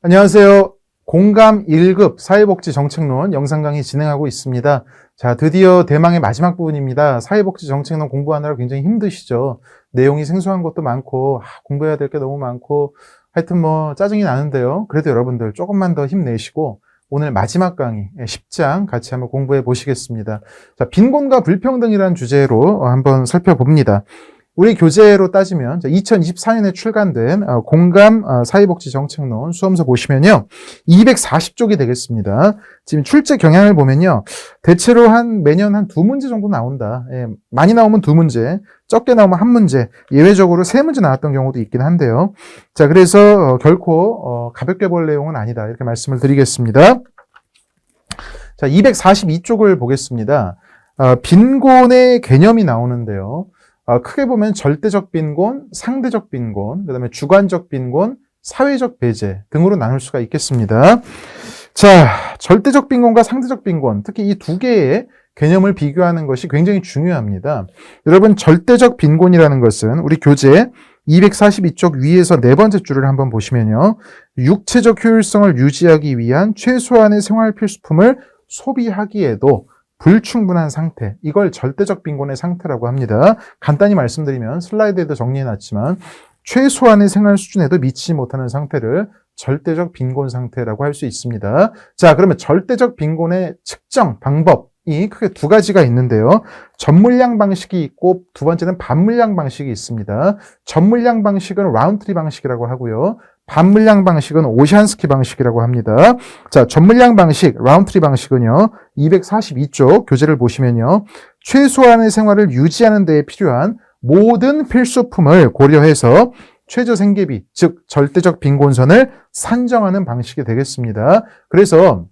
안녕하세요. 공감 1급 사회복지 정책론 영상 강의 진행하고 있습니다. 자, 드디어 대망의 마지막 부분입니다. 사회복지 정책론 공부하느라 굉장히 힘드시죠? 내용이 생소한 것도 많고, 공부해야 될 게 너무 많고, 하여튼 짜증이 나는데요. 그래도 여러분들 조금만 더 힘내시고, 오늘 마지막 강의 10장 같이 한번 공부해 보시겠습니다. 자, 빈곤과 불평등이라는 주제로 한번 살펴봅니다. 우리 교재로 따지면 2024년에 출간된 공감 사회복지 정책론 수험서 보시면요. 240쪽이 되겠습니다. 지금 출제 경향을 보면요. 대체로 매년 한 2문제 정도 나온다. 예, 많이 나오면 2문제, 적게 나오면 1문제, 예외적으로 3문제 나왔던 경우도 있긴 한데요. 자, 그래서 결코 가볍게 볼 내용은 아니다. 이렇게 말씀을 드리겠습니다. 자, 242쪽을 보겠습니다. 빈곤의 개념이 나오는데요. 크게 보면 절대적 빈곤, 상대적 빈곤, 그 다음에 주관적 빈곤, 사회적 배제 등으로 나눌 수가 있겠습니다. 자, 절대적 빈곤과 상대적 빈곤, 특히 이 두 개의 개념을 비교하는 것이 굉장히 중요합니다. 여러분, 절대적 빈곤이라는 것은 우리 교재 242쪽 위에서 네 번째 줄을 한번 보시면요. 육체적 효율성을 유지하기 위한 최소한의 생활 필수품을 소비하기에도 불충분한 상태, 이걸 절대적 빈곤의 상태라고 합니다. 간단히 말씀드리면 슬라이드에도 정리해놨지만 최소한의 생활 수준에도 미치지 못하는 상태를 절대적 빈곤 상태라고 할 수 있습니다. 자, 그러면 절대적 빈곤의 측정 방법이 크게 두 가지가 있는데요. 전물량 방식이 있고 두 번째는 반물량 방식이 있습니다. 전물량 방식은 라운트리 방식이라고 하고요. 반물량 방식은 오시안스키 방식이라고 합니다. 자, 전물량 방식, 라운트리 방식은요. 242쪽 교재를 보시면요. 최소한의 생활을 유지하는 데에 필요한 모든 필수품을 고려해서 최저 생계비, 즉 절대적 빈곤선을 산정하는 방식이 되겠습니다. 그래서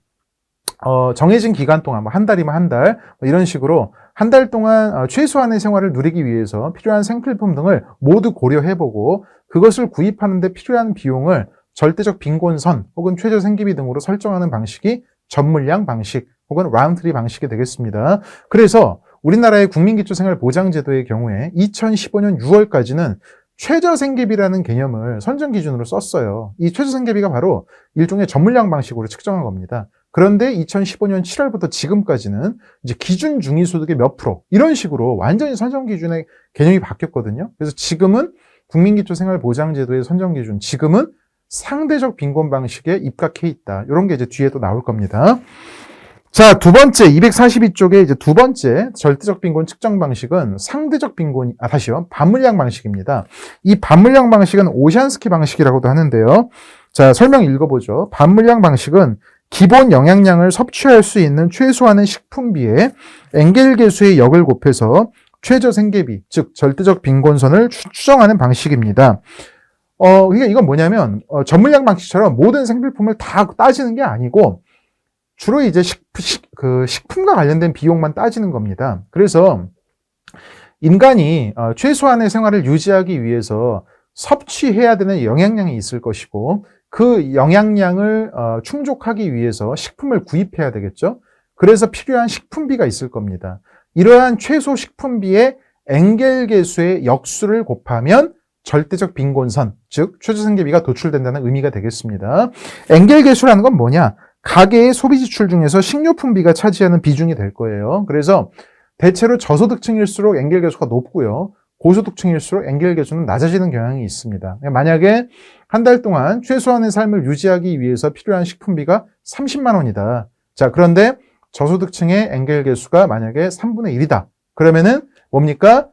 정해진 기간 동안 한 달이면 한 달, 이런 식으로 한 달 동안 최소한의 생활을 누리기 위해서 필요한 생필품 등을 모두 고려해보고 그것을 구입하는 데 필요한 비용을 절대적 빈곤선 혹은 최저 생계비 등으로 설정하는 방식이 전물량 방식 혹은 라운트리 방식이 되겠습니다. 그래서 우리나라의 국민기초생활보장제도의 경우에 2015년 6월까지는 최저생계비라는 개념을 선정 기준으로 썼어요. 이 최저생계비가 바로 일종의 전물량 방식으로 측정한 겁니다. 그런데 2015년 7월부터 지금까지는 이제 기준 중위소득의 몇 프로 이런 식으로 완전히 선정 기준의 개념이 바뀌었거든요. 그래서 지금은 국민기초생활보장제도의 선정 기준, 지금은 상대적 빈곤 방식에 입각해 있다. 이런 게 이제 뒤에 또 나올 겁니다. 자, 두 번째 242쪽에 이제 두 번째 절대적 빈곤 측정 방식은 상대적 빈곤, 반물량 방식입니다. 이 반물량 방식은 오시안스키 방식이라고도 하는데요. 자, 설명 읽어보죠. 반물량 방식은 기본 영양량을 섭취할 수 있는 최소한의 식품비에 엥겔 계수의 역을 곱해서 최저 생계비, 즉 절대적 빈곤선을 추정하는 방식입니다. 그러니까 이건 뭐냐면 전물량 방식처럼 모든 생필품을 다 따지는 게 아니고 주로 이제 식품과 관련된 비용만 따지는 겁니다. 그래서 인간이 최소한의 생활을 유지하기 위해서 섭취해야 되는 영양량이 있을 것이고 그 영양량을 충족하기 위해서 식품을 구입해야 되겠죠. 그래서 필요한 식품비가 있을 겁니다. 이러한 최소 식품비의 엥겔 계수의 역수를 곱하면 절대적 빈곤선, 즉 최저생계비가 도출된다는 의미가 되겠습니다. 엥겔 계수라는 건 뭐냐? 가계의 소비 지출 중에서 식료품비가 차지하는 비중이 될 거예요. 그래서 대체로 저소득층일수록 엥겔 계수가 높고요. 고소득층일수록 엥겔 계수는 낮아지는 경향이 있습니다. 만약에 한 달 동안 최소한의 삶을 유지하기 위해서 필요한 식품비가 30만 원이다. 자, 그런데 저소득층의 엥겔 계수가 만약에 3분의 1이다. 그러면은 뭡니까?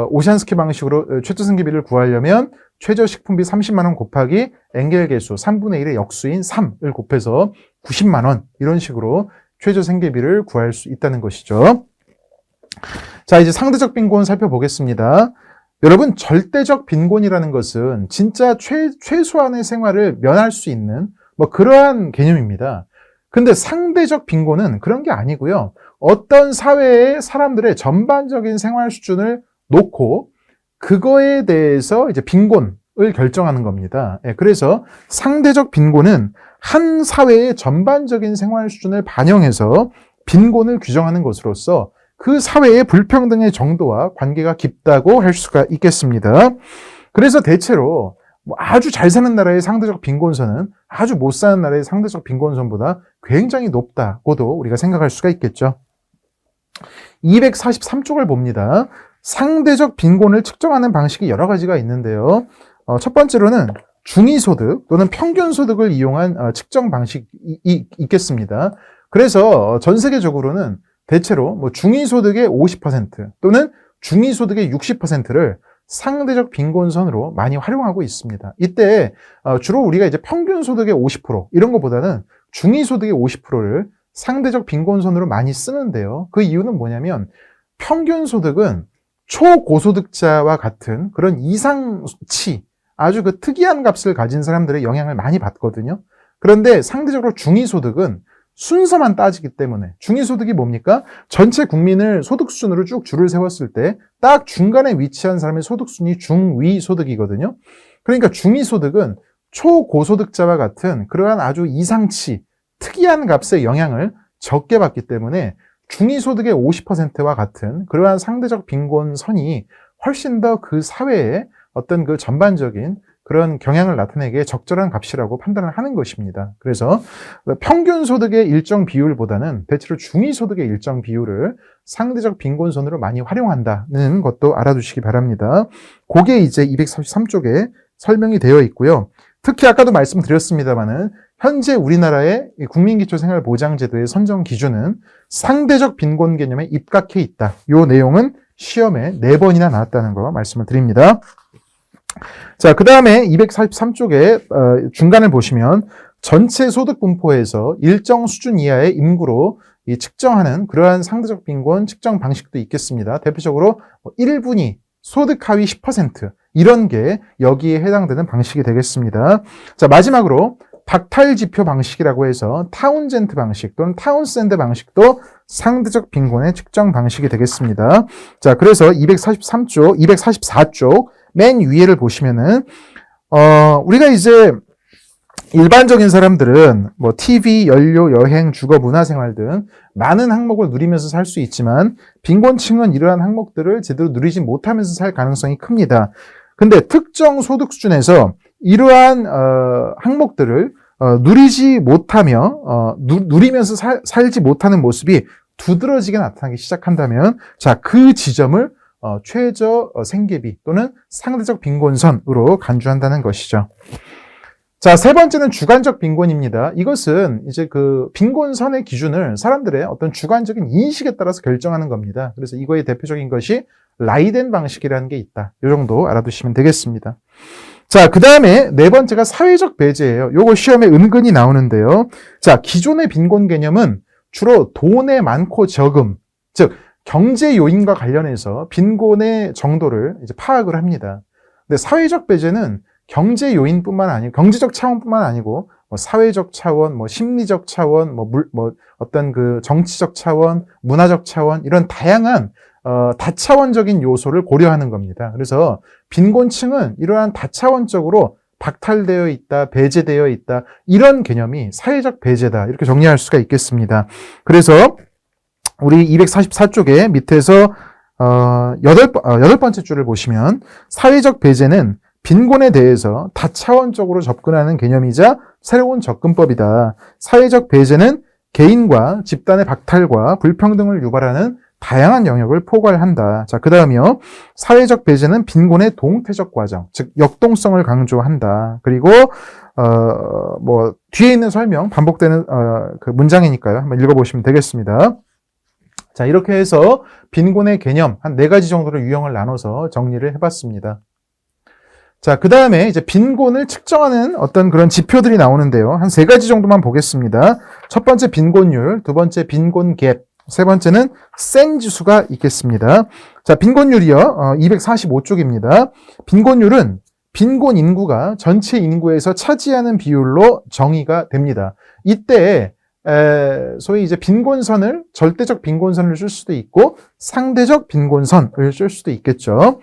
오시안스키 방식으로 최저생계비를 구하려면 최저 식품비 30만 원 곱하기 엥겔 계수 3분의 1의 역수인 3을 곱해서 90만 원 이런 식으로 최저생계비를 구할 수 있다는 것이죠. 자, 이제 상대적 빈곤 살펴보겠습니다. 여러분, 절대적 빈곤이라는 것은 진짜 최소한의 생활을 면할 수 있는 그러한 개념입니다. 근데 상대적 빈곤은 그런 게 아니고요. 어떤 사회의 사람들의 전반적인 생활 수준을 놓고 그거에 대해서 이제 빈곤을 결정하는 겁니다. 그래서 상대적 빈곤은 한 사회의 전반적인 생활 수준을 반영해서 빈곤을 규정하는 것으로서 그 사회의 불평등의 정도와 관계가 깊다고 할 수가 있겠습니다. 그래서 대체로 뭐 아주 잘 사는 나라의 상대적 빈곤선은 아주 못 사는 나라의 상대적 빈곤선보다 굉장히 높다고도 우리가 생각할 수가 있겠죠. 243쪽을 봅니다. 상대적 빈곤을 측정하는 방식이 여러 가지가 있는데요. 첫 번째로는 중위소득 또는 평균소득을 이용한 측정 방식이 있겠습니다. 그래서 전 세계적으로는 대체로 뭐 중위소득의 50% 또는 중위소득의 60%를 상대적 빈곤선으로 많이 활용하고 있습니다. 이때 주로 우리가 이제 평균소득의 50% 이런 것보다는 중위소득의 50%를 상대적 빈곤선으로 많이 쓰는데요. 그 이유는 뭐냐면 평균소득은 초고소득자와 같은 그런 이상치, 아주 그 특이한 값을 가진 사람들의 영향을 많이 받거든요. 그런데 상대적으로 중위소득은 순서만 따지기 때문에, 중위소득이 뭡니까? 전체 국민을 소득 수준으로 쭉 줄을 세웠을 때 딱 중간에 위치한 사람의 소득 수준이 중위소득이거든요. 그러니까 중위소득은 초고소득자와 같은 그러한 아주 이상치, 특이한 값의 영향을 적게 받기 때문에 중위소득의 50%와 같은 그러한 상대적 빈곤선이 훨씬 더 그 사회에 어떤 그 전반적인 그런 경향을 나타내기에 적절한 값이라고 판단을 하는 것입니다. 그래서 평균 소득의 일정 비율보다는 대체로 중위소득의 일정 비율을 상대적 빈곤선으로 많이 활용한다는 것도 알아두시기 바랍니다. 그게 이제 243쪽에 설명이 되어 있고요. 특히 아까도 말씀드렸습니다마는 현재 우리나라의 국민기초생활보장제도의 선정 기준은 상대적 빈곤 개념에 입각해 있다. 이 내용은 시험에 4번이나 나왔다는 거 말씀을 드립니다. 자, 그 다음에 243쪽에 중간을 보시면 전체 소득 분포에서 일정 수준 이하의 인구로 측정하는 그러한 상대적 빈곤 측정 방식도 있겠습니다. 대표적으로 1분위, 소득 하위 10% 이런 게 여기에 해당되는 방식이 되겠습니다. 자, 마지막으로 박탈지표 방식이라고 해서 타운젠트 방식 또는 타운센드 방식도 상대적 빈곤의 측정 방식이 되겠습니다. 자, 그래서 244쪽 맨 위에를 보시면은 우리가 이제 일반적인 사람들은 뭐 TV, 연료, 여행, 주거, 문화생활 등 많은 항목을 누리면서 살 수 있지만 빈곤층은 이러한 항목들을 제대로 누리지 못하면서 살 가능성이 큽니다. 근데 특정 소득 수준에서 이러한 항목들을 누리지 못하며 누리면서 살지 못하는 모습이 두드러지게 나타나기 시작한다면 자, 그 지점을 최저 생계비 또는 상대적 빈곤선으로 간주한다는 것이죠. 자, 세 번째는 주관적 빈곤입니다. 이것은 이제 그 빈곤선의 기준을 사람들의 어떤 주관적인 인식에 따라서 결정하는 겁니다. 그래서 이거의 대표적인 것이 라이덴 방식이라는 게 있다. 이 정도 알아두시면 되겠습니다. 자, 그 다음에 네 번째가 사회적 배제예요. 요거 시험에 은근히 나오는데요. 자, 기존의 빈곤 개념은 주로 돈의 많고 적음, 즉 경제 요인과 관련해서 빈곤의 정도를 이제 파악을 합니다. 근데 사회적 배제는 경제 요인뿐만 아니고 경제적 차원뿐만 아니고 뭐 사회적 차원, 뭐 심리적 차원, 뭐 어떤 그 정치적 차원, 문화적 차원 이런 다양한 다차원적인 요소를 고려하는 겁니다. 그래서 빈곤층은 이러한 다차원적으로 박탈되어 있다, 배제되어 있다 이런 개념이 사회적 배제다 이렇게 정리할 수가 있겠습니다. 그래서 우리 244쪽에 밑에서 여덟 번째 줄을 보시면 사회적 배제는 빈곤에 대해서 다차원적으로 접근하는 개념이자 새로운 접근법이다. 사회적 배제는 개인과 집단의 박탈과 불평등을 유발하는 다양한 영역을 포괄한다. 자, 그 다음이요. 사회적 배제는 빈곤의 동태적 과정, 즉 역동성을 강조한다. 그리고 뭐 뒤에 있는 설명 반복되는 그 문장이니까요. 한번 읽어보시면 되겠습니다. 자, 이렇게 해서 빈곤의 개념 한 4가지 정도로 유형을 나눠서 정리를 해봤습니다. 자, 그 다음에 이제 빈곤을 측정하는 어떤 그런 지표들이 나오는데요. 한 3가지 정도만 보겠습니다. 첫 번째 빈곤율, 두 번째 빈곤 갭, 세 번째는 센 지수가 있겠습니다. 자, 빈곤율이요. 245쪽입니다. 빈곤율은 빈곤 인구가 전체 인구에서 차지하는 비율로 정의가 됩니다. 이때 소위 이제 빈곤선을 절대적 빈곤선을 쓸 수도 있고 상대적 빈곤선을 쓸 수도 있겠죠.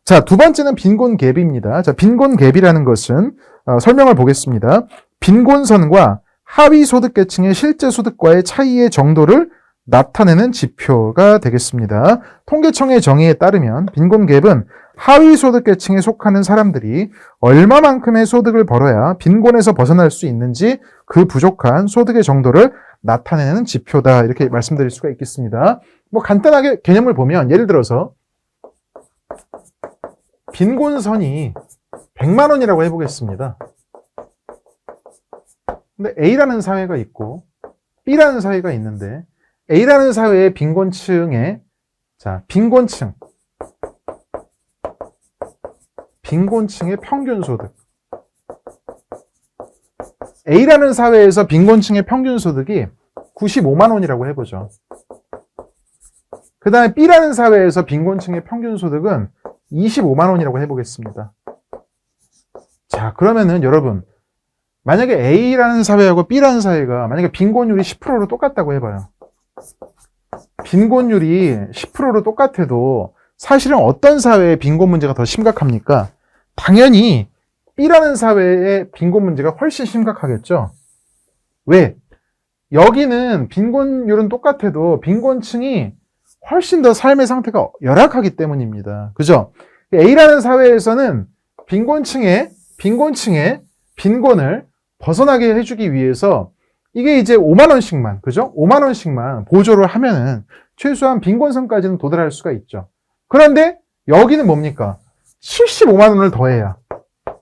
자, 두 번째는 빈곤 갭입니다. 자, 빈곤 갭이라는 것은 설명을 보겠습니다. 빈곤선과 하위 소득계층의 실제 소득과의 차이의 정도를 나타내는 지표가 되겠습니다. 통계청의 정의에 따르면 빈곤 갭은 하위 소득계층에 속하는 사람들이 얼마만큼의 소득을 벌어야 빈곤에서 벗어날 수 있는지 그 부족한 소득의 정도를 나타내는 지표다. 이렇게 말씀드릴 수가 있겠습니다. 뭐 간단하게 개념을 보면 예를 들어서 빈곤선이 100만 원이라고 해보겠습니다. 근데 A라는 사회가 있고 B라는 사회가 있는데 A라는 사회의 빈곤층의 빈곤층의 평균 소득. A라는 사회에서 빈곤층의 평균 소득이 95만 원이라고 해보죠. 그 다음에 B라는 사회에서 빈곤층의 평균 소득은 25만 원이라고 해보겠습니다. 자, 그러면은 여러분, 만약에 A라는 사회하고 B라는 사회가 만약에 빈곤율이 10%로 똑같다고 해봐요. 빈곤율이 10%로 똑같아도 사실은 어떤 사회의 빈곤 문제가 더 심각합니까? 당연히 B라는 사회의 빈곤 문제가 훨씬 심각하겠죠. 왜? 여기는 빈곤율은 똑같아도 빈곤층이 훨씬 더 삶의 상태가 열악하기 때문입니다. 그죠? A라는 사회에서는 빈곤층의 빈곤을 벗어나게 해주기 위해서 이게 이제 5만 원씩만, 그죠? 5만 원씩만 보조를 하면은 최소한 빈곤선까지는 도달할 수가 있죠. 그런데 여기는 뭡니까? 75만 원을 더해야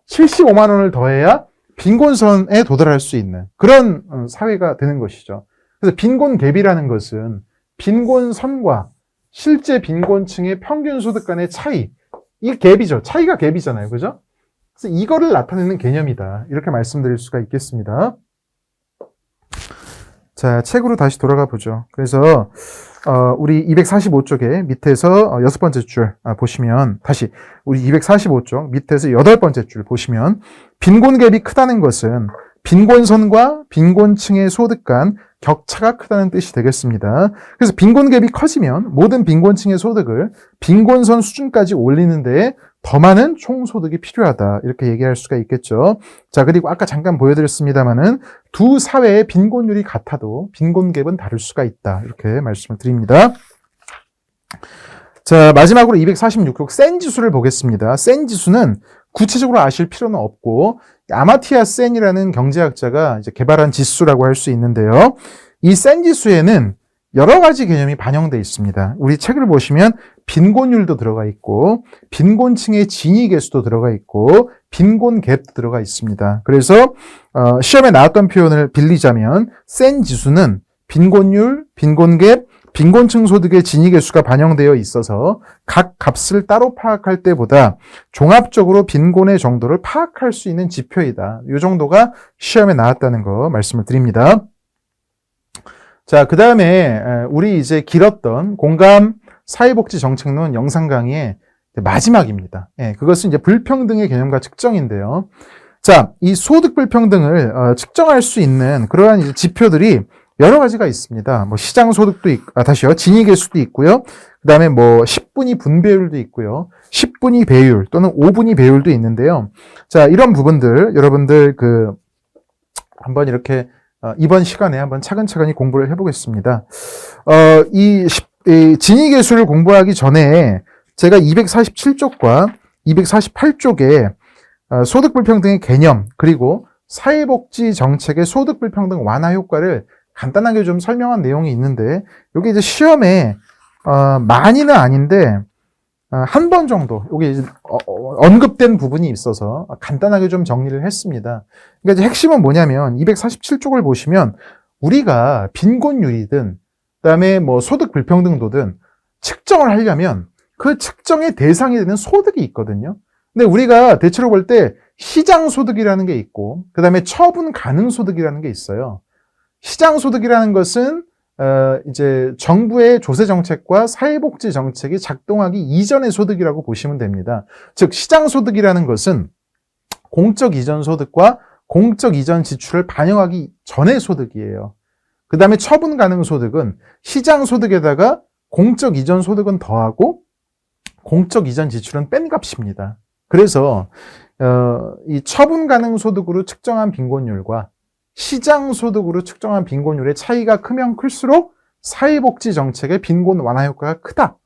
75만 원을 더해야 빈곤선에 도달할 수 있는 그런 사회가 되는 것이죠. 그래서 빈곤 갭이라는 것은 빈곤선과 실제 빈곤층의 평균 소득 간의 차이, 이 갭이죠. 차이가 갭이잖아요. 그죠? 그래서 이거를 나타내는 개념이다. 이렇게 말씀드릴 수가 있겠습니다. 자, 책으로 다시 돌아가 보죠. 그래서 우리 245쪽에 밑에서 6번째 줄 보시면 다시 우리 245쪽 밑에서 8번째 줄 보시면 빈곤 갭이 크다는 것은 빈곤선과 빈곤층의 소득 간 격차가 크다는 뜻이 되겠습니다. 그래서 빈곤 갭이 커지면 모든 빈곤층의 소득을 빈곤선 수준까지 올리는 데에 더 많은 총소득이 필요하다. 이렇게 얘기할 수가 있겠죠. 자, 그리고 아까 잠깐 보여드렸습니다만은 두 사회의 빈곤율이 같아도 빈곤 갭은 다를 수가 있다. 이렇게 말씀을 드립니다. 자, 마지막으로 246쪽 센 지수를 보겠습니다. 센 지수는 구체적으로 아실 필요는 없고 아마티아 센이라는 경제학자가 이제 개발한 지수라고 할 수 있는데요. 이 센 지수에는 여러 가지 개념이 반영되어 있습니다. 우리 책을 보시면 빈곤율도 들어가 있고 빈곤층의 진위 계수도 들어가 있고 빈곤 갭도 들어가 있습니다. 그래서 시험에 나왔던 표현을 빌리자면 센 지수는 빈곤율, 빈곤 갭, 빈곤층 소득의 진위 계수가 반영되어 있어서 각 값을 따로 파악할 때보다 종합적으로 빈곤의 정도를 파악할 수 있는 지표이다. 이 정도가 시험에 나왔다는 거 말씀을 드립니다. 자, 그 다음에 우리 이제 길었던 공감 사회복지 정책론 영상 강의의 마지막입니다. 그것은 이제 불평등의 개념과 측정인데요. 자, 이 소득 불평등을 측정할 수 있는 그러한 이제 지표들이 여러 가지가 있습니다. 뭐 시장 소득도 진위 계수도 있고요. 그다음에 뭐 10분위 분배율도 있고요. 10분위 배율 또는 5분위 배율도 있는데요. 자, 이런 부분들 여러분들 한번 이렇게 이번 시간에 한번 차근차근히 공부를 해보겠습니다. 이 진위 계수를 공부하기 전에 제가 247쪽과 248쪽에 소득 불평등의 개념 그리고 사회복지 정책의 소득 불평등 완화 효과를 간단하게 좀 설명한 내용이 있는데 이게 이제 시험에 많이는 아닌데 한 번 정도 여기 이제 언급된 부분이 있어서 간단하게 좀 정리를 했습니다. 그러니까 이제 핵심은 뭐냐면 247쪽을 보시면 우리가 빈곤율이든 그다음에 뭐 소득 불평등도든 측정을 하려면 그 측정의 대상이 되는 소득이 있거든요. 근데 우리가 대체로 볼 때 시장 소득이라는 게 있고 그다음에 처분 가능 소득이라는 게 있어요. 시장 소득이라는 것은 이제 정부의 조세 정책과 사회복지 정책이 작동하기 이전의 소득이라고 보시면 됩니다. 즉 시장 소득이라는 것은 공적 이전 소득과 공적 이전 지출을 반영하기 전의 소득이에요. 그 다음에 처분 가능 소득은 시장 소득에다가 공적 이전 소득은 더하고 공적 이전 지출은 뺀 값입니다. 그래서 이 처분 가능 소득으로 측정한 빈곤율과 시장 소득으로 측정한 빈곤율의 차이가 크면 클수록 사회복지 정책의 빈곤 완화 효과가 크다.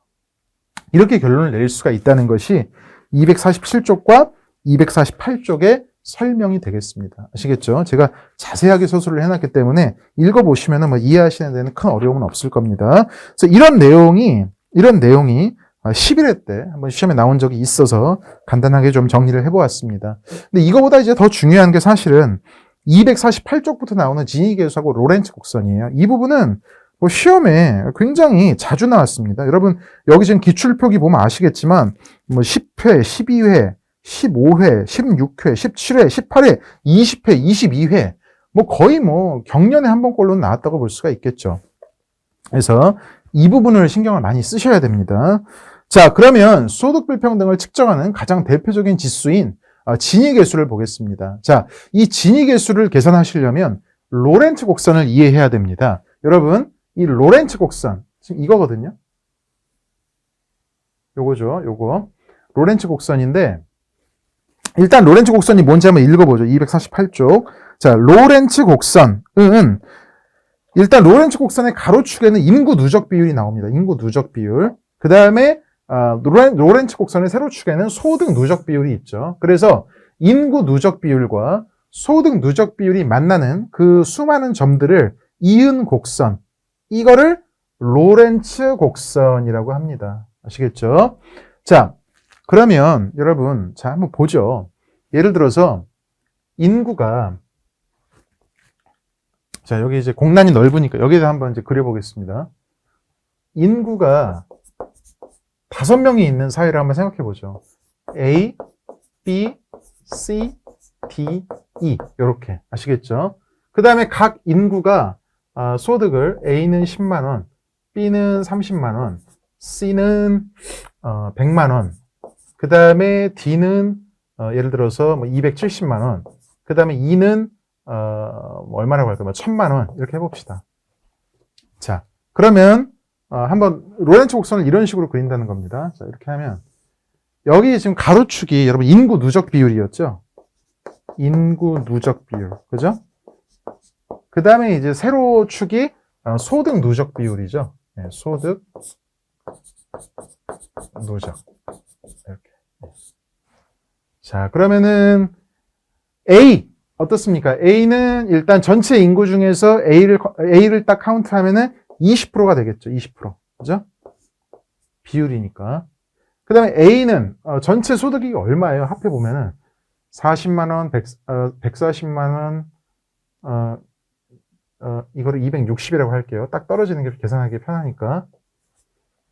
이렇게 결론을 내릴 수가 있다는 것이 247쪽과 248쪽에 설명이 되겠습니다. 아시겠죠? 제가 자세하게 서술을 해놨기 때문에 읽어보시면 뭐 이해하시는 데는 큰 어려움은 없을 겁니다. 그래서 이런 내용이 11회 때 한번 시험에 나온 적이 있어서 간단하게 좀 정리를 해보았습니다. 근데 이거보다 이제 더 중요한 게 사실은 248쪽부터 나오는 지니계수하고 로렌츠 곡선이에요. 이 부분은 뭐 시험에 굉장히 자주 나왔습니다. 여러분 여기 지금 기출표기 보면 아시겠지만 뭐 10회, 12회, 15회, 16회, 17회, 18회, 20회, 22회 뭐 거의 뭐 경년에 한 번꼴로는 나왔다고 볼 수가 있겠죠. 그래서 이 부분을 신경을 많이 쓰셔야 됩니다. 자, 그러면 소득 불평등을 측정하는 가장 대표적인 지수인 지니계수를 보겠습니다. 자, 이 지니계수를 계산하시려면 로렌츠 곡선을 이해해야 됩니다. 여러분, 이 로렌츠 곡선, 지금 이거거든요. 요거죠, 요거. 로렌츠 곡선인데, 일단 로렌츠 곡선이 뭔지 한번 읽어보죠. 248쪽. 자, 로렌츠 곡선은, 일단 로렌츠 곡선의 가로축에는 인구 누적 비율이 나옵니다. 인구 누적 비율. 그 다음에, 로렌츠 곡선의 세로축에는 소득 누적 비율이 있죠. 그래서 인구 누적 비율과 소득 누적 비율이 만나는 그 수많은 점들을 이은 곡선, 이거를 로렌츠 곡선이라고 합니다. 아시겠죠? 자, 그러면 여러분, 자, 한번 보죠. 예를 들어서 인구가, 자, 여기 이제 공란이 넓으니까 여기다 한번 이제 그려보겠습니다. 인구가 5명이 있는 사회를 한번 생각해 보죠. A, B, C, D, E 이렇게 아시겠죠? 그 다음에 각 인구가 소득을 A는 10만 원, B는 30만 원, C는 100만 원, 그 다음에 D는 예를 들어서 뭐 270만 원, 그 다음에 E는 얼마라고 할까요? 1000만 원 이렇게 해봅시다. 자, 그러면 한번 로렌츠 곡선을 이런 식으로 그린다는 겁니다. 자, 이렇게 하면 여기 지금 가로축이 여러분 인구 누적 비율이었죠? 인구 누적 비율, 그죠? 그 다음에 이제 세로축이 소득 누적 비율이죠. 네, 소득 누적 이렇게. 자, 그러면은 A 어떻습니까? A는 일단 전체 인구 중에서 A를 딱 카운트하면은 20%가 되겠죠. 20%. 그죠? 비율이니까. 그 다음에 A는 전체 소득이 얼마예요? 합해 보면은 40만 원, 140만 원, 이거를 260이라고 할게요. 딱 떨어지는 게 계산하기 편하니까.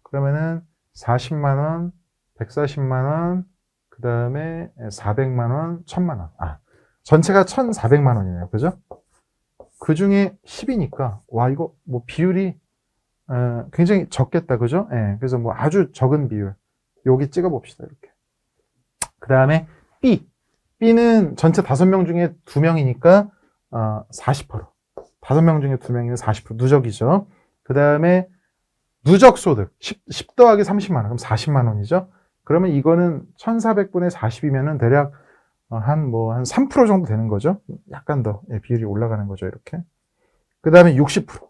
그러면은 40만 원, 140만 원, 그 다음에 400만 원, 1000만 원. 전체가 1400만 원이네요. 그죠? 그 중에 10이니까, 와, 이거 뭐 비율이 굉장히 적겠다. 그죠? 예, 그래서 뭐 아주 적은 비율. 여기 찍어 봅시다. 이렇게. 그 다음에 B. B는 전체 5명 중에 2명이니까 40%. 5명 중에 2명이면 40% 누적이죠. 그 다음에 누적 소득 10 더하기 30만 원. 그럼 40만 원이죠. 그러면 이거는 1400분의 40이면은 대략 한 3% 정도 되는 거죠. 약간 더 비율이 올라가는 거죠. 이렇게. 그 다음에 60%.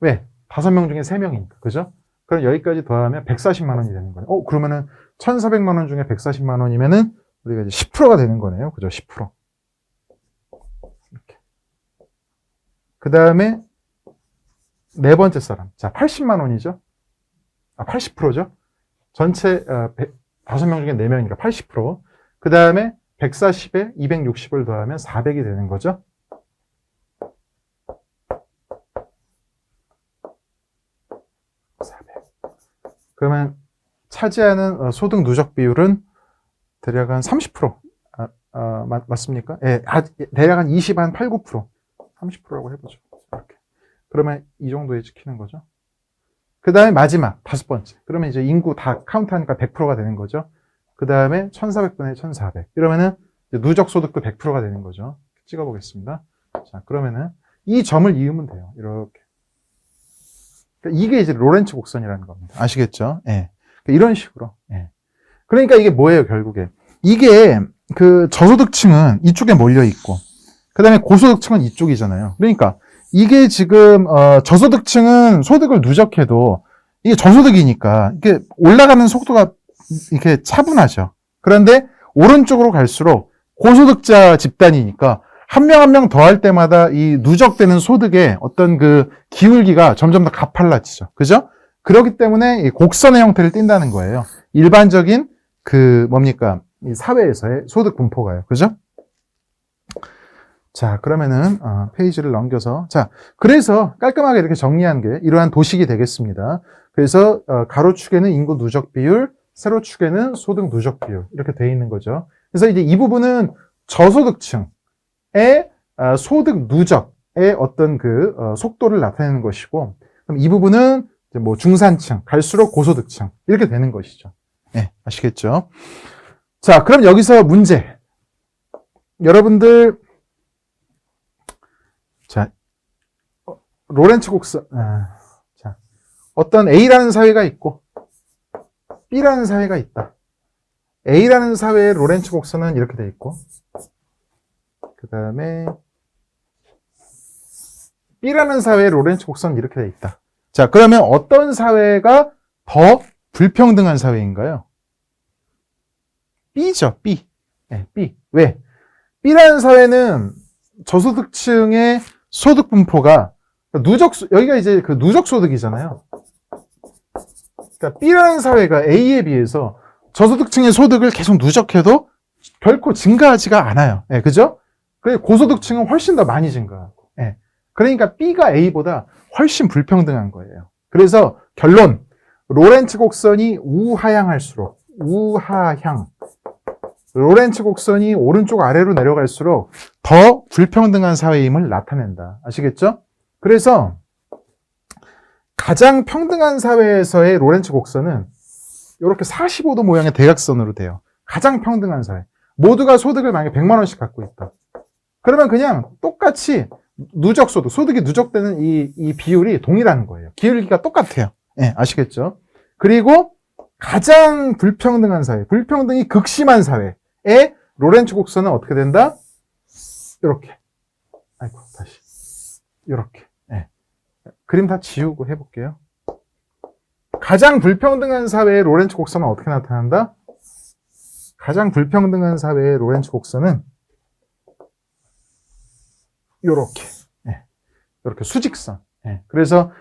왜? 5명 중에 3명이니까. 그죠? 그럼 여기까지 더하면 140만 원이 되는 거예요. 그러면은 1400만 원 중에 140만 원이면은 우리가 이제 10%가 되는 거네요. 그죠? 10%. 이렇게. 그 다음에 네 번째 사람. 자, 80만 원이죠? 80%죠? 전체 5명 중에 4명이니까 80%. 그 다음에 140에 260을 더하면 400이 되는 거죠? 그러면 차지하는 소득 누적 비율은 대략 한 30%. 맞습니까? 예, 대략 한 20, 한 8, 9%. 30%라고 해보죠. 이렇게. 그러면 이 정도에 지키는 거죠. 그 다음에 마지막, 5번째. 그러면 이제 인구 다 카운트하니까 100%가 되는 거죠. 그 다음에 1400분의 1400. 이러면은 누적 소득도 100%가 되는 거죠. 찍어보겠습니다. 자, 그러면은 이 점을 이으면 돼요. 이렇게. 그러니까 이게 이제 로렌츠 곡선이라는 겁니다. 아시겠죠? 예. 이런 식으로. 예. 그러니까 이게 뭐예요, 결국에? 이게 그 저소득층은 이쪽에 몰려 있고, 그 다음에 고소득층은 이쪽이잖아요. 그러니까 이게 지금 저소득층은 소득을 누적해도 이게 저소득이니까 이게 올라가는 속도가 이렇게 차분하죠. 그런데 오른쪽으로 갈수록 고소득자 집단이니까 한 명 한 명 더 할 때마다 이 누적되는 소득의 어떤 그 기울기가 점점 더 가팔라지죠. 그죠? 그렇기 때문에 이 곡선의 형태를 띈다는 거예요. 일반적인 그 뭡니까? 이 사회에서의 소득 분포가요. 그죠? 자, 그러면은 페이지를 넘겨서 자, 그래서 깔끔하게 이렇게 정리한 게 이러한 도식이 되겠습니다. 그래서 가로축에는 인구 누적 비율, 세로축에는 소득 누적 비율 이렇게 돼 있는 거죠. 그래서 이제 이 부분은 저소득층의 소득 누적의 어떤 그 속도를 나타내는 것이고, 그럼 이 부분은 이제 뭐 중산층, 갈수록 고소득층 이렇게 되는 것이죠. 네, 아시겠죠? 자, 그럼 여기서 문제. 여러분들 자, 로렌츠 곡선. 자, 어떤 A라는 사회가 있고 B라는 사회가 있다. A라는 사회의 로렌츠 곡선은 이렇게 돼 있고, 그 다음에 B라는 사회의 로렌츠 곡선은 이렇게 돼 있다. 자, 그러면 어떤 사회가 더 불평등한 사회인가요? B죠, B. 네, B. 왜? B라는 사회는 저소득층의 소득 분포가 여기가 이제 그 누적 소득이잖아요. 그러니까 B라는 사회가 A에 비해서 저소득층의 소득을 계속 누적해도 결코 증가하지가 않아요. 네, 그죠? 그래서 고소득층은 훨씬 더 많이 증가하고. 네. 그러니까 B가 A보다 훨씬 불평등한 거예요. 그래서 결론, 로렌츠 곡선이 우하향할수록, 로렌츠 곡선이 오른쪽 아래로 내려갈수록 더 불평등한 사회임을 나타낸다. 아시겠죠? 그래서 가장 평등한 사회에서의 로렌츠 곡선은 이렇게 45도 모양의 대각선으로 돼요. 가장 평등한 사회. 모두가 소득을 만약에 100만 원씩 갖고 있다. 그러면 그냥 똑같이 누적 소득, 소득이 누적되는 이 비율이 동일한 거예요. 기울기가 똑같아요. 네, 아시겠죠? 그리고 가장 불평등한 사회, 불평등이 극심한 사회의 로렌츠 곡선은 어떻게 된다? 이렇게. 아이고, 다시. 이렇게. 네. 그림 다 지우고 해볼게요. 가장 불평등한 사회의 로렌츠 곡선은 어떻게 나타난다? 가장 불평등한 사회의 로렌츠 곡선은 요렇게. 네. 이렇게 수직선. 네. 그래서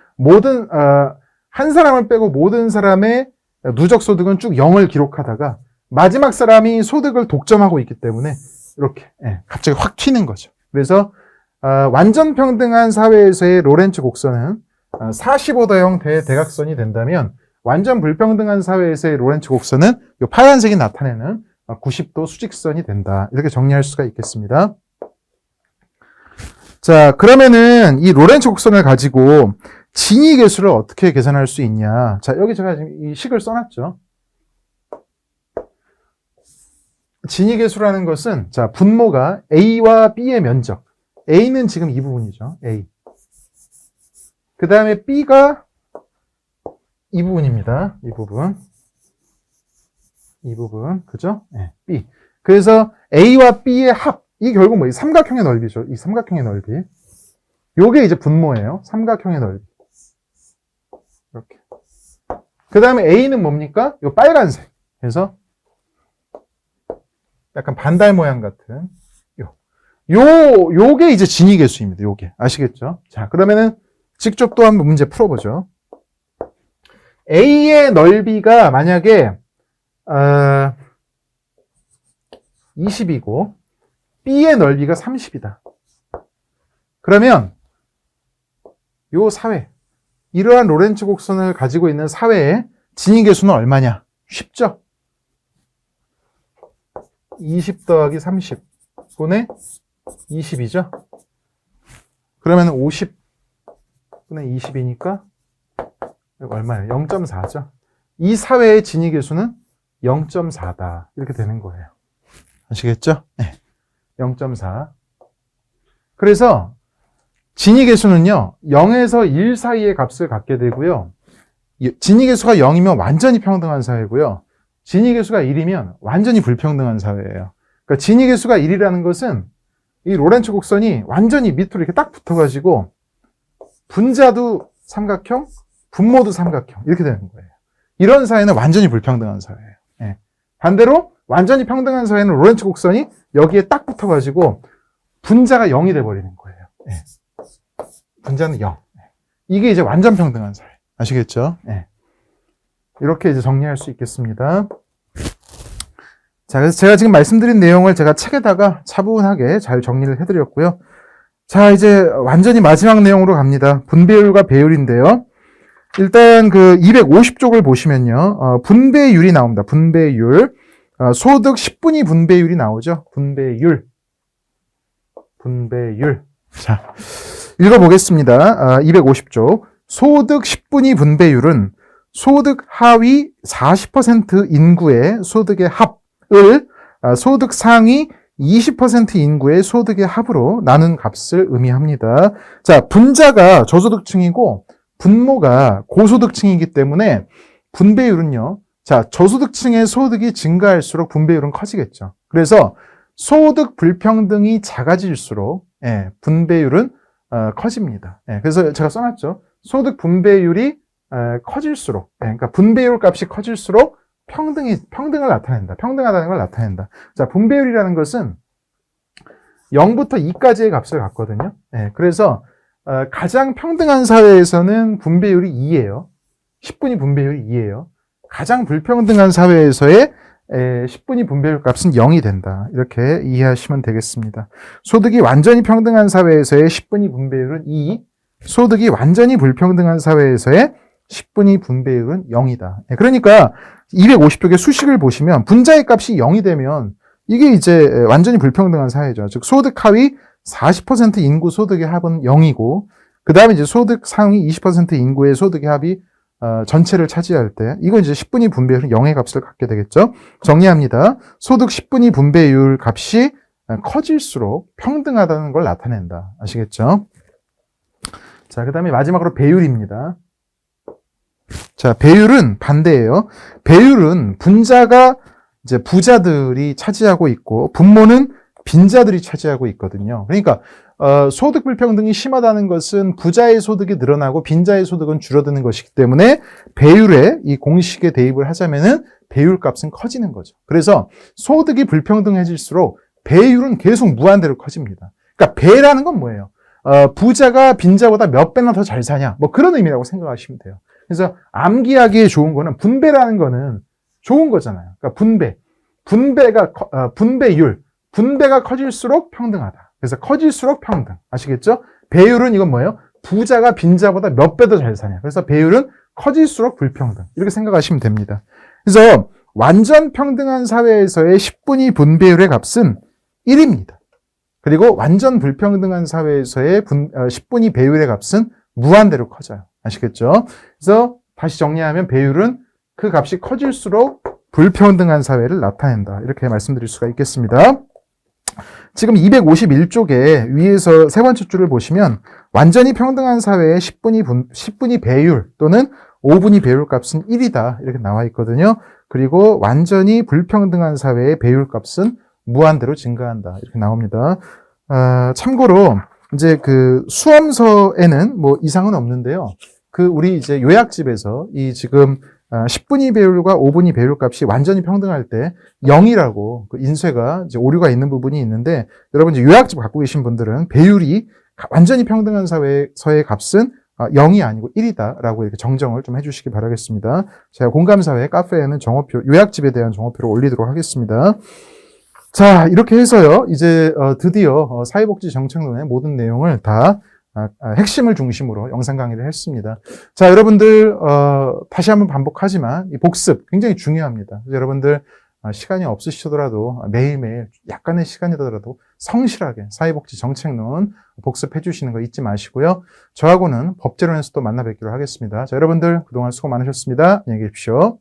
한 사람을 빼고 모든 사람의 누적 소득은 쭉 0을 기록하다가 마지막 사람이 소득을 독점하고 있기 때문에 이렇게 갑자기 확 튀는 거죠. 그래서 완전 평등한 사회에서의 로렌츠 곡선은 45도형 대각선이 된다면, 완전 불평등한 사회에서의 로렌츠 곡선은 이 파란색이 나타내는 90도 수직선이 된다. 이렇게 정리할 수가 있겠습니다. 자, 그러면은 이 로렌츠 곡선을 가지고 진위 계수를 어떻게 계산할 수 있냐. 자, 여기 제가 지금 이 식을 써놨죠. 진위 계수라는 것은, 자, 분모가 A와 B의 면적. A는 지금 이 부분이죠. A. 그 다음에 B가 이 부분입니다. 이 부분. 이 부분. 그죠? 네, B. 그래서 A와 B의 합. 이 결국 뭐, 이 삼각형의 넓이죠. 이 삼각형의 넓이. 요게 이제 분모예요. 삼각형의 넓이. 이렇게. 그 다음에 A는 뭡니까? 요 빨간색. 그래서 약간 반달 모양 같은 요게 이제 진위 계수입니다. 요게. 아시겠죠? 자, 그러면은 직접 또 한번 문제 풀어보죠. A의 넓이가 만약에 20이고 B의 넓이가 30이다. 그러면 요 사회, 이러한 로렌츠 곡선을 가지고 있는 사회의 진위 계수는 얼마냐? 쉽죠? 20 더하기 30 분의 20이죠? 그러면 50 분의 20이니까 얼마예요? 0.4죠? 이 사회의 진위 계수는 0.4다. 이렇게 되는 거예요. 아시겠죠? 네. 0.4. 그래서 진위 계수는요, 0에서 1 사이의 값을 갖게 되고요. 진위 계수가 0이면 완전히 평등한 사회고요. 진위 계수가 1이면 완전히 불평등한 사회예요. 그러니까 진위 계수가 1이라는 것은 이 로렌츠 곡선이 완전히 밑으로 이렇게 딱 붙어가지고 분자도 삼각형, 분모도 삼각형 이렇게 되는 거예요. 이런 사회는 완전히 불평등한 사회예요. 반대로 완전히 평등한 사회는 로렌츠 곡선이 여기에 딱 붙어가지고 분자가 0이 돼버리는 거예요. 예. 분자는 0. 이게 이제 완전 평등한 사회. 아시겠죠? 예. 이렇게 이제 정리할 수 있겠습니다. 자, 그래서 제가 지금 말씀드린 내용을 제가 책에다가 차분하게 잘 정리를 해드렸고요. 자, 이제 완전히 마지막 내용으로 갑니다. 분배율과 배율인데요. 일단 그 250쪽을 보시면요. 분배율이 나옵니다. 분배율. 소득 10분위 분배율이 나오죠. 분배율. 자, 읽어보겠습니다. 250쪽. 소득 10분위 분배율은 소득 하위 40% 인구의 소득의 합을 소득 상위 20% 인구의 소득의 합으로 나눈 값을 의미합니다. 자, 분자가 저소득층이고 분모가 고소득층이기 때문에 분배율은요. 자, 저소득층의 소득이 증가할수록 분배율은 커지겠죠. 그래서 소득 불평등이 작아질수록 분배율은 커집니다. 그래서 제가 써놨죠. 소득 분배율이 커질수록, 그러니까 분배율 값이 커질수록 평등을 나타낸다. 평등하다는 걸 나타낸다. 자, 분배율이라는 것은 0부터 2까지의 값을 갖거든요. 그래서 가장 평등한 사회에서는 분배율이 2예요. 10분위 분배율이 2예요. 가장 불평등한 사회에서의 10분위 분배율 값은 0이 된다. 이렇게 이해하시면 되겠습니다. 소득이 완전히 평등한 사회에서의 10분위 분배율은 2, 소득이 완전히 불평등한 사회에서의 10분위 분배율은 0이다. 그러니까 250쪽의 수식을 보시면 분자의 값이 0이 되면 이게 이제 완전히 불평등한 사회죠. 즉 소득 하위 40% 인구 소득의 합은 0이고 그 다음에 이제 소득 상위 20% 인구의 소득의 합이 전체를 차지할 때 이거 이제 10분위 분배율은 0의 값을 갖게 되겠죠. 정리합니다. 소득 10분위 분배율 값이 커질수록 평등하다는 걸 나타낸다. 아시겠죠? 자, 그 다음에 마지막으로 배율입니다. 자, 배율은 반대예요. 배율은 분자가 이제 부자들이 차지하고 있고 분모는 빈자들이 차지하고 있거든요. 그러니까 소득 불평등이 심하다는 것은 부자의 소득이 늘어나고 빈자의 소득은 줄어드는 것이기 때문에 배율에 이 공식에 대입을 하자면은 배율 값은 커지는 거죠. 그래서 소득이 불평등해질수록 배율은 계속 무한대로 커집니다. 그러니까 배라는 건 뭐예요? 부자가 빈자보다 몇 배나 더 잘 사냐? 뭐 그런 의미라고 생각하시면 돼요. 그래서 암기하기에 좋은 거는 분배라는 거는 좋은 거잖아요. 그러니까 분배율. 분배가 커질수록 평등하다. 그래서 커질수록 평등. 아시겠죠? 배율은 이건 뭐예요? 부자가 빈자보다 몇 배 더 잘 사냐. 그래서 배율은 커질수록 불평등. 이렇게 생각하시면 됩니다. 그래서 완전 평등한 사회에서의 10분위 분배율의 값은 1입니다. 그리고 완전 불평등한 사회에서의 10분위 배율의 값은 무한대로 커져요. 아시겠죠? 그래서 다시 정리하면 배율은 그 값이 커질수록 불평등한 사회를 나타낸다. 이렇게 말씀드릴 수가 있겠습니다. 지금 251쪽에 위에서 세 번째 줄을 보시면 완전히 평등한 사회의 10분위 배율 또는 5분위 배율 값은 1이다. 이렇게 나와 있거든요. 그리고 완전히 불평등한 사회의 배율 값은 무한대로 증가한다. 이렇게 나옵니다. 참고로 이제 그 수험서에는 뭐 이상은 없는데요. 우리 이제 요약집에서 이 지금 10분위 배율과 5분위 배율 값이 완전히 평등할 때 0이라고 그 인쇄가 이제 오류가 있는 부분이 있는데 여러분 이제 요약집 갖고 계신 분들은 배율이 완전히 평등한 사회에서의 값은 0이 아니고 1이다라고 이렇게 정정을 좀 해주시기 바라겠습니다. 제가 공감사회 카페에는 정오표, 요약집에 대한 정오표를 올리도록 하겠습니다. 자, 이렇게 해서요, 이제 드디어 사회복지 정책론의 모든 내용을 다 핵심을 중심으로 영상 강의를 했습니다. 자, 여러분들 다시 한번 반복하지만 이 복습 굉장히 중요합니다. 여러분들 시간이 없으시더라도 매일매일 약간의 시간이더라도 성실하게 사회복지 정책론 복습해 주시는 거 잊지 마시고요. 저하고는 법제론에서 또 만나 뵙기로 하겠습니다. 자, 여러분들 그동안 수고 많으셨습니다. 안녕히 계십시오.